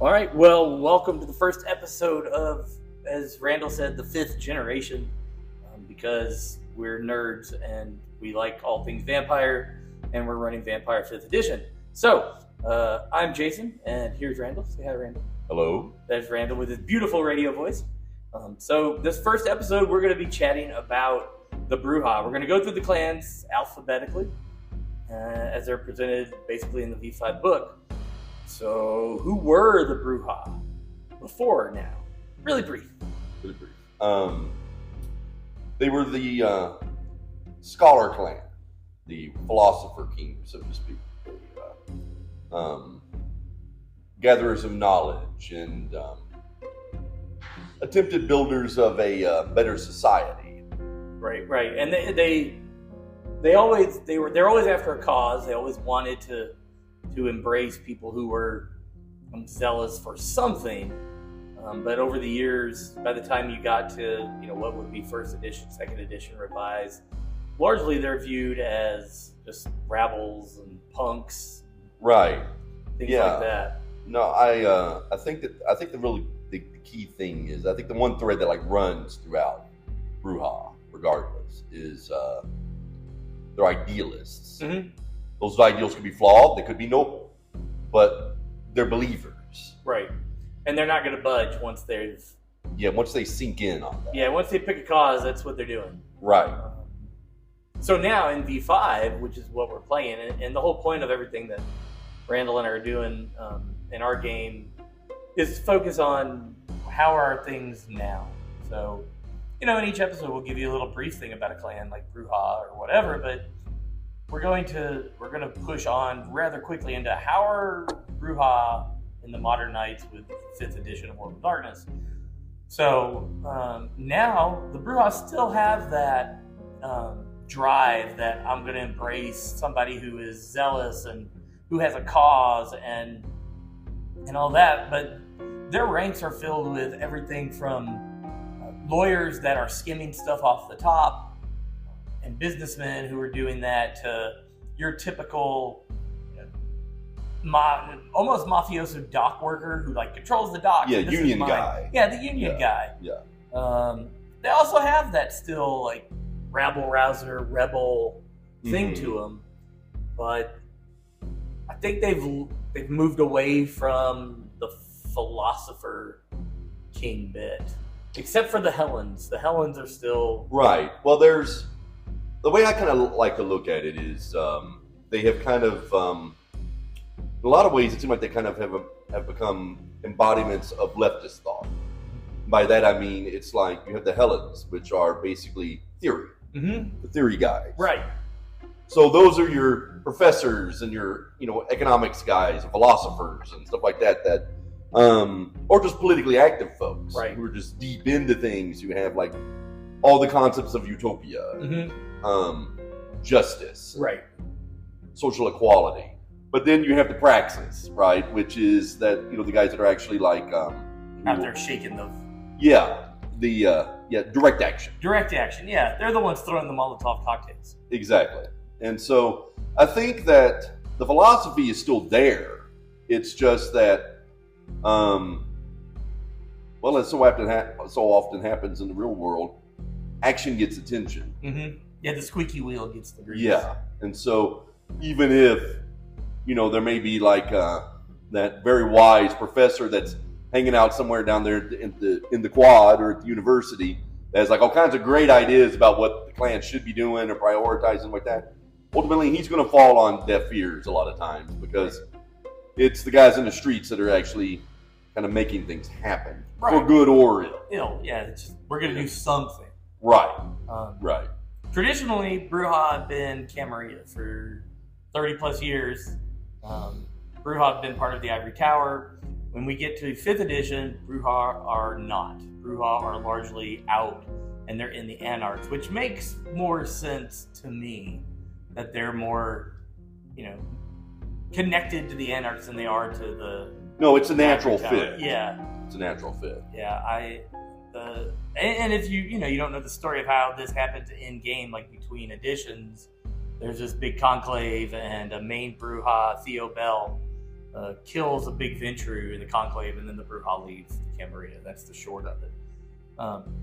All right, well, welcome to the first episode of, as Randall said, the fifth generation, because we're nerds and we like all things vampire, and we're running Vampire 5th edition. So, I'm Jason, and here's Randall. Say hi, Randall. Hello. That's Randall with his beautiful radio voice. So this first episode, we're going to be chatting about the Brujah. We're going to go through the clans alphabetically, as they're presented basically in the V5 book. So, who were the Brujah before now? Really brief. Really brief. They were the scholar clan, the philosopher king, so to speak. Gatherers of knowledge and attempted builders of a better society. Right. And they're always after a cause. They always wanted to embrace people who were zealous for something. But over the years, by the time you got to what would be first edition, second edition, revised, largely they're viewed as just rabbles and punks, right? Things like that. No, I think the key thing is, I think the one thread that runs throughout Brujah, regardless, is they're idealists. Mm-hmm. Those ideals could be flawed, they could be noble, but they're believers. Right. And they're not going to budge once they've... Yeah, once they sink in on that. Yeah, once they pick a cause, that's what they're doing. Right. So now in V5, which is what we're playing, and the whole point of everything that Randall and I are doing in our game is focus on how are things now. So, in each episode we'll give you a little brief thing about a clan like Brujah or whatever, but we're going to push on rather quickly into how are Brujah in the modern nights with 5th edition of World of Darkness. So now the Brujah still have that drive that I'm going to embrace somebody who is zealous and who has a cause and all that, but their ranks are filled with everything from lawyers that are skimming stuff off the top and businessmen who are doing that to your typical almost mafioso dock worker who controls the dock. Yeah, union guy. Yeah, the union guy. Yeah. They also have that still rabble rouser rebel thing to them, but I think they've moved away from the philosopher king bit, except for the Helens. The Helens are still right. Well, there's the way I kind of like to look at it is they have kind of in a lot of ways it seems like they kind of have become embodiments of leftist thought. By that I mean it's like you have the Helens, which are basically theory, the theory guys, right? So those are your professors and your economics guys and philosophers and stuff like that or just politically active folks, right, who are just deep into things, who have all the concepts of utopia, justice, right, social equality. But then you have the praxis, right, which is that the guys that are actually out there shaking the direct action. Direct action, yeah. They're the ones throwing the Molotov cocktails. Exactly. And so I think that the philosophy is still there. It's just that, as so often happens in the real world, action gets attention. Mm-hmm. Yeah, the squeaky wheel gets the grease. Yeah, and so even if there may be that very wise professor that's hanging out somewhere down there in the quad or at the university that has all kinds of great ideas about what the clan should be doing or prioritizing like that, ultimately he's going to fall on deaf ears a lot of times because it's the guys in the streets that are actually kind of making things happen, right, for good or ill. Yeah, it's just, we're going to do something. Right. Right. Traditionally, Brujah have been Camarilla for 30 plus years. Brujah have been part of the Ivory Tower. When we get to 5th edition, Brujah are not. Brujah are largely out, and they're in the Anarchs, which makes more sense to me that they're more, connected to the Anarchs than they are to the... No, it's a natural fit. Yeah. It's a natural fit. Yeah, and if you don't know the story of how this happens in game, between editions, there's this big conclave and a main Brujah, Theo Bell, kills a big Ventru in the Conclave, and then the Brujah leaves the Camarilla. That's the short of it.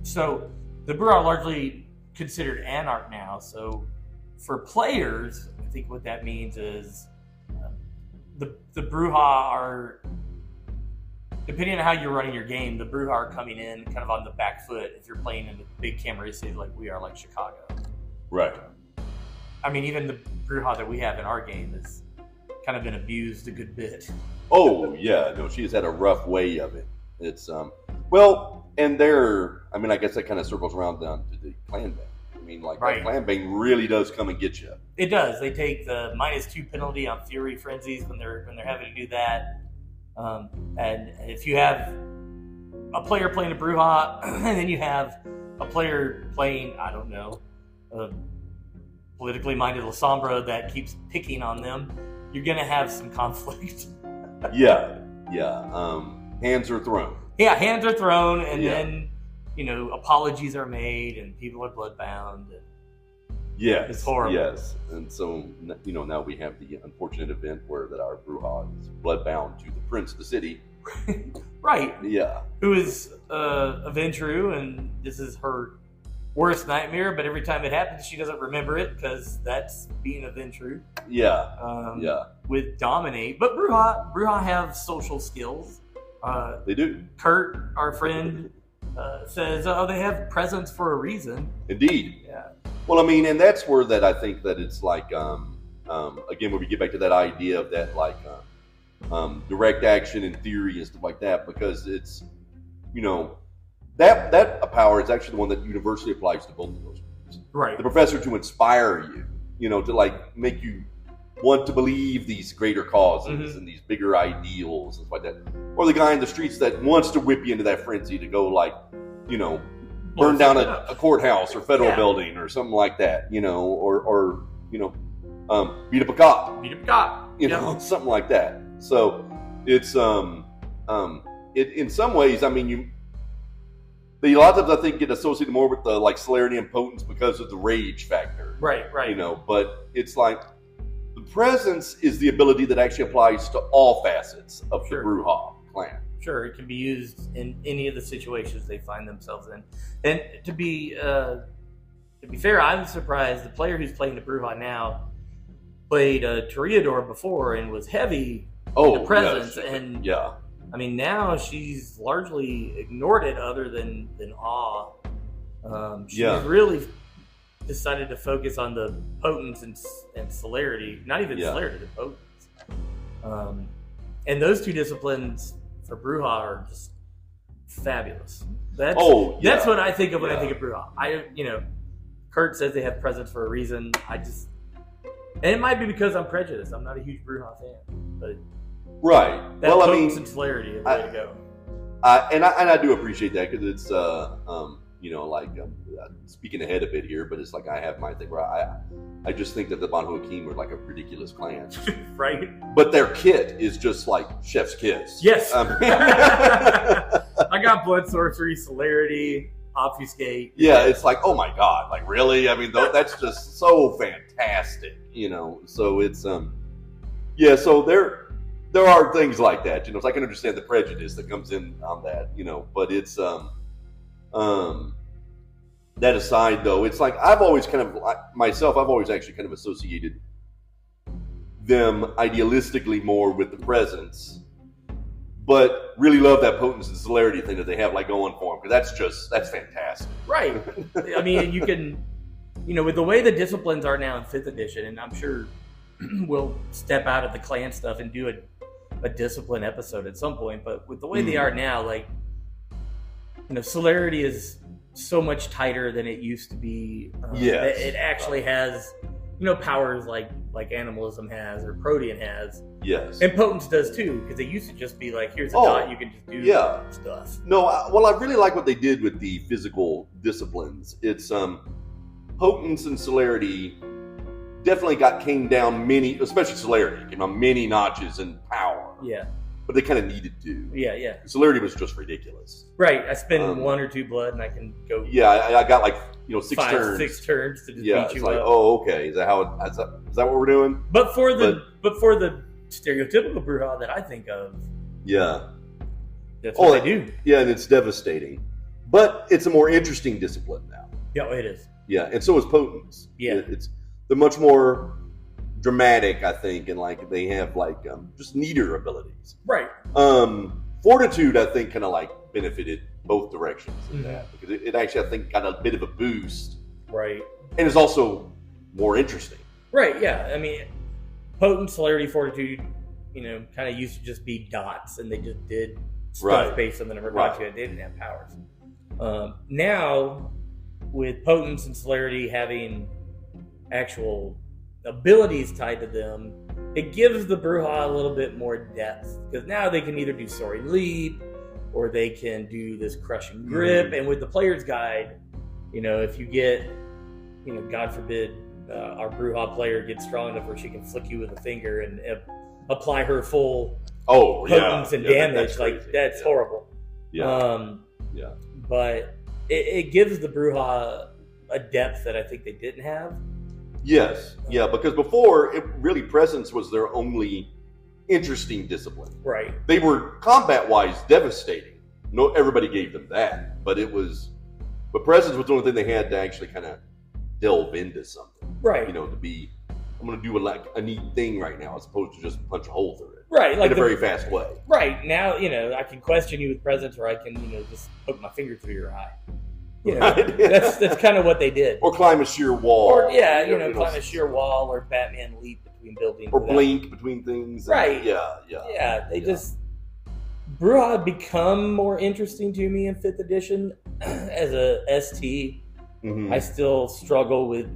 So the Brujah are largely considered anarch now. So for players, I think what that means is the Brujah are, depending on how you're running your game, the Brujah are coming in kind of on the back foot if you're playing in a big Camarilla city like we are, like Chicago. Right. I mean, even the Brujah that we have in our game has kind of been abused a good bit. Oh, yeah. No, she has had a rough way of it. It's, well, and I guess that kind of circles around down to the clan bang. I mean, like, right. That clan bang really does come and get you. It does. They take the -2 penalty on Fury Frenzies when they're having to do that. And if you have a player playing a Brujah, and then you have a player playing, I don't know, a politically minded La Sombra that keeps picking on them, you're going to have some conflict. Yeah. Hands are thrown. Yeah, hands are thrown, and then, apologies are made, and people are bloodbound. Yes. It's horrible. Yes. And so, now we have the unfortunate event where that our Brujah is bloodbound to the prince of the city. Right. Yeah. Who is a Ventru, and this is her worst nightmare, but every time it happens, she doesn't remember it because that's being a Ventru. Yeah. With Dominate. But Brujah have social skills. They do. Kurt, our friend, says, they have presence for a reason. Indeed. Yeah. Well, I mean, and that's where that I think that it's like, again, when we get back to that idea of that, like, direct action in theory and stuff like that, because it's, that power is actually the one that universally applies to both of those groups. Right. The professor to inspire you, to like make you want to believe these greater causes and these bigger ideals and stuff like that. Or the guy in the streets that wants to whip you into that frenzy to go like, burn down a courthouse or federal building or something like that, or beat up a cop. Beat up a cop. Something like that. So it's in some ways, I mean, a lot of times I think get associated more with the like celerity and potence because of the rage factor. Right. But it's like the presence is the ability that actually applies to all facets of the Brujah clan. Sure, it can be used in any of the situations they find themselves in. And to be fair, I'm surprised the player who's playing the Brujah now played Toreador before and was heavy in the presence. Yes. And yeah. I mean, now she's largely ignored it other than awe. She's really decided to focus on the potence and celerity. Not even celerity, the potence. And those two disciplines for Brujah are just fabulous. That's what I think of when I think of Brujah. Kurt says they have presence for a reason. And it might be because I'm prejudiced. I'm not a huge Brujah fan, but right. That potence and celerity is the way to go. And I do appreciate that because it's speaking ahead a bit here, but it's like I have my thing where I just think that the Banu Hakim are like a ridiculous clan, right? But their kit is just like chef's kiss. Yes. I got blood sorcery, celerity, obfuscate. Yeah, it's like, oh my god, like really? I mean, that's just so fantastic, So it's so there are things like that, so I can understand the prejudice that comes in on that, but it's that aside though, it's like I've always actually kind of associated them idealistically more with the presence, but really love that potence and celerity thing that they have like going for them, because that's fantastic. Right. I mean, you can, with the way the disciplines are now in 5th edition, and I'm sure we'll step out of the clan stuff and do a discipline episode at some point, but with the way they are now, like, celerity is so much tighter than it used to be. Yes. It actually has, powers like animalism has or Protean has. Yes. And potence does too, because it used to just be like, here's a dot, you can just do stuff. No, I really like what they did with the physical disciplines. It's potence and celerity definitely came down many, especially celerity, came down many notches in power. Yeah. But they kind of needed to. Yeah. Celerity was just ridiculous. Right. I spend 1 or 2 blood and I can go. Yeah, I got like 6 turns. 6 turns to just beat you like, up. oh, okay. Is that what we're doing? But for the stereotypical Brujah that I think of. Yeah. That's what they do. Yeah, and it's devastating. But it's a more interesting discipline now. Yeah, it is. Yeah, and so is Potence. Yeah. They're much more dramatic, I think, and like they have like just neater abilities. Right. Fortitude, I think, kind of like benefited both directions in that, because it actually, I think, got a bit of a boost. Right. And it's also more interesting. Right, yeah. I mean, Potence, Celerity, Fortitude, kind of used to just be dots, and they just did stuff based on the number of dots you had. They didn't have powers. Now, with Potence and Celerity having actual abilities tied to them, it gives the Brujah a little bit more depth, because now they can either do Soaring Leap or they can do this Crushing Grip. And with the player's guide, if you get, God forbid, our Brujah player gets strong enough where she can flick you with a finger and apply her full potence and damage, that's horrible. Yeah. But it gives the Brujah a depth that I think they didn't have. Yes, yeah, because before, Presence was their only interesting discipline. Right. They were combat-wise devastating. No, everybody gave them that, but Presence was the only thing they had to actually kind of delve into something. Right. I'm going to do a neat thing right now, as opposed to just punch a hole through it. Right. In a very fast way. Right. Now, I can question you with Presence, or I can, just poke my finger through your eye. That's kind of what they did. Or climb a sheer wall. Or climb a sheer wall, or Batman leap between buildings. Or blink between things. Right. Yeah. Brujah become more interesting to me in 5th edition as a ST. I still struggle with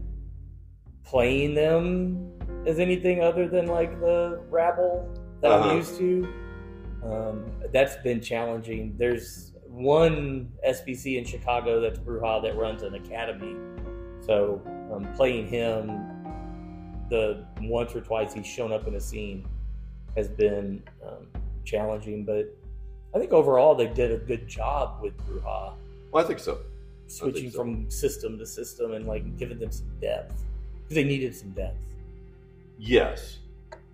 playing them as anything other than like the rabble that I'm used to. That's been challenging. There's one SPC in Chicago that's Brujah that runs an academy. So playing him the once or twice he's shown up in a scene has been challenging. But I think overall they did a good job with Brujah. Well, I think so. Switching from system to system and like giving them some depth, because they needed some depth. Yes.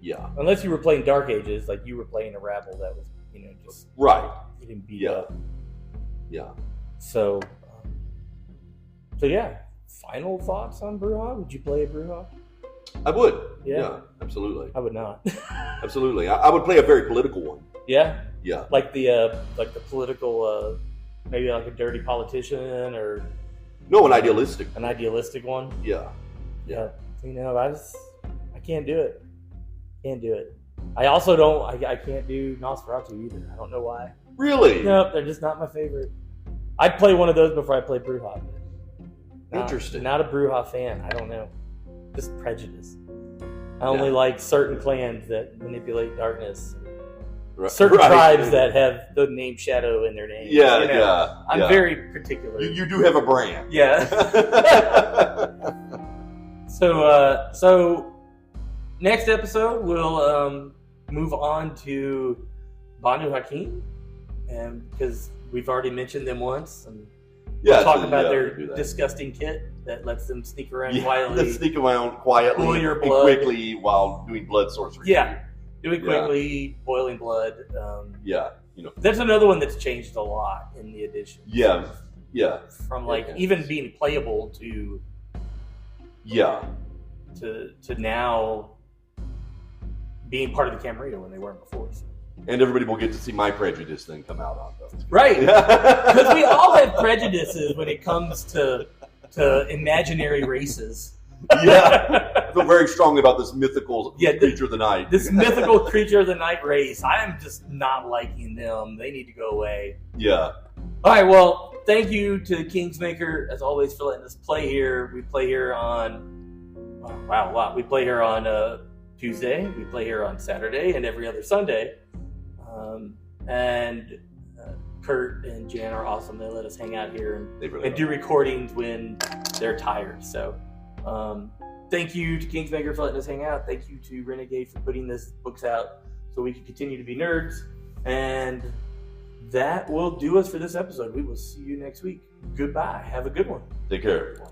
Yeah. Unless you were playing Dark Ages, like you were playing a rabble that was, just getting beat up. Yeah. So yeah. Final thoughts on Brujah? Would you play a Brujah? I would. Yeah, absolutely. I would not. Absolutely. I would play a very political one. Yeah. Yeah. Like the political. Maybe like a dirty politician, or an idealistic one. Yeah. I can't do it. I also don't. I can't do Nosferatu either. I don't know why. Really? Nope, they're just not my favorite. I'd play one of those before I play Brujah. Interesting. Not a Brujah fan. I don't know. Just prejudice. I only like certain clans that manipulate darkness. Certain tribes that have the name Shadow in their name. I'm very particular. You do have a brand. Yeah. So next episode we'll move on to Banu Hakim, and because we've already mentioned them once, and we'll talk about their disgusting kit that lets them sneak around quietly. Sneak around quietly boil your and blood quickly while doing blood sorcery. Yeah. Do it quickly, boiling blood. That's another one that's changed a lot in the edition. Yeah. From even being playable to now being part of the Camarilla when they weren't before. So. And everybody will get to see my prejudice thing come out on those. Right. Because we all have prejudices when it comes to imaginary races. I feel very strongly about this mythical creature of the night. This mythical creature of the night race. I am just not liking them. They need to go away. Yeah. All right. Well, thank you to Kingsmaker, as always, for letting us play here. We play here on... wow. We play here on Tuesday. We play here on Saturday and every other Sunday. And Kurt and Jan are awesome. They let us hang out here and do recordings when they're tired. So... thank you to Kingsmaker for letting us hang out. Thank you to Renegade for putting this books out so we can continue to be nerds. And that will do us for this episode. We will see you next week. Goodbye. Have a good one. Take care, everyone.